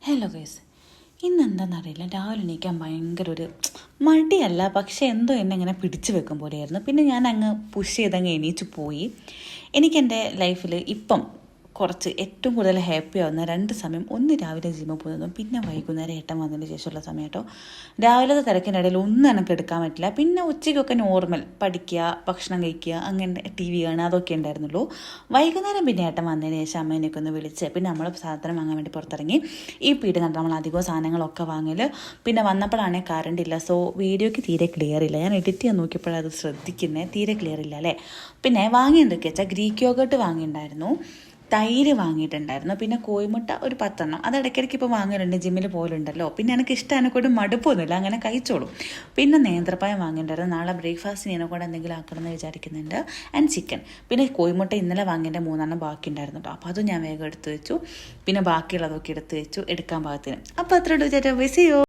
Hello guys, ഇന്നെന്താണെന്നറിയില്ല, രാവിലെ എണീക്കാൻ ഭയങ്കര ഒരു മടിയല്ല, പക്ഷേ എന്തോ എന്നെ ഇങ്ങനെ പിടിച്ചു വെക്കും പോലെയായിരുന്നു. പിന്നെ ഞാൻ അങ്ങ് പുഷ് ചെയ്തങ്ങ് എണീച്ചു പോയി. എനിക്കെൻ്റെ ലൈഫിൽ ഇപ്പം കുറച്ച് ഏറ്റവും കൂടുതൽ ഹാപ്പി ആവുന്ന രണ്ട് സമയം, ഒന്ന് രാവിലെ ജിമ്മിൽ പോകുന്നതും പിന്നെ വൈകുന്നേരം ഏട്ടൻ വന്നതിന് ശേഷമുള്ള സമയം കേട്ടോ. രാവിലത്തെ തിരക്കിനിടയിൽ ഒന്നും എനിക്ക് എടുക്കാൻ പറ്റില്ല. പിന്നെ ഉച്ചയ്ക്കൊക്കെ നോർമൽ പഠിക്കുക, ഭക്ഷണം കഴിക്കുക, അങ്ങനെ ടി വി കാണുക, അതൊക്കെ ഉണ്ടായിരുന്നുള്ളൂ. വൈകുന്നേരം പിന്നെ ഏട്ടൻ വന്നതിന് ശേഷം അമ്മേനെയൊക്കെ ഒന്ന് വിളിച്ച് പിന്നെ നമ്മൾ സാധനം വാങ്ങാൻ വേണ്ടി പുറത്തിറങ്ങി. ഈ പീടി കണ്ട് നമ്മൾ അധികം സാധനങ്ങളൊക്കെ വാങ്ങൽ. പിന്നെ വന്നപ്പോഴാണെങ്കിൽ കറണ്ട് ഇല്ല, സോ വീഡിയോയ്ക്ക് തീരെ ക്ലിയർ ഇല്ല. ഞാൻ എഡിറ്റ് ചെയ്യാൻ നോക്കിയപ്പോഴത് ശ്രദ്ധിക്കുന്നത്, തീരെ ക്ലിയർ ഇല്ല അല്ലേ. പിന്നെ വാങ്ങിയെന്തൊക്കെയാ വെച്ചാൽ ഗ്രീക്ക് യോഗട്ട് വാങ്ങിയിട്ടുണ്ടായിരുന്നു, തൈര് വാങ്ങിയിട്ടുണ്ടായിരുന്നു, പിന്നെ കോഴിമുട്ട ഒരു 10 അത് ഇടയ്ക്കിടയ്ക്ക് ഇപ്പോൾ വാങ്ങലുണ്ട്, ജിമ്മിൽ പോലുണ്ടല്ലോ. പിന്നെ എനിക്ക് ഇഷ്ടം, എന്നെക്കൊണ്ട് മടുപ്പൊന്നുമില്ല, അങ്ങനെ കഴിച്ചോളും. പിന്നെ നേന്ത്രപ്പായം വാങ്ങിയിട്ടുണ്ടായിരുന്നു, നാളെ ബ്രേക്ക്ഫാസ്റ്റിന് എന്നെക്കൊണ്ട് എന്തെങ്കിലും ആക്കണം എന്ന് വിചാരിക്കുന്നുണ്ട്. And chicken. പിന്നെ കോഴിമുട്ട ഇന്നലെ വാങ്ങിയതിൻ്റെ 3 ബാക്കി ഉണ്ടായിരുന്നു കേട്ടോ, അപ്പോൾ അതും ഞാൻ വേഗം എടുത്ത് വെച്ചു. പിന്നെ ബാക്കിയുള്ളതൊക്കെ എടുത്ത് വെച്ചു എടുക്കാൻ പാകത്തിന്. അപ്പോൾ അത്രയോട് വിചാരിച്ചാൽ വിസിയോ.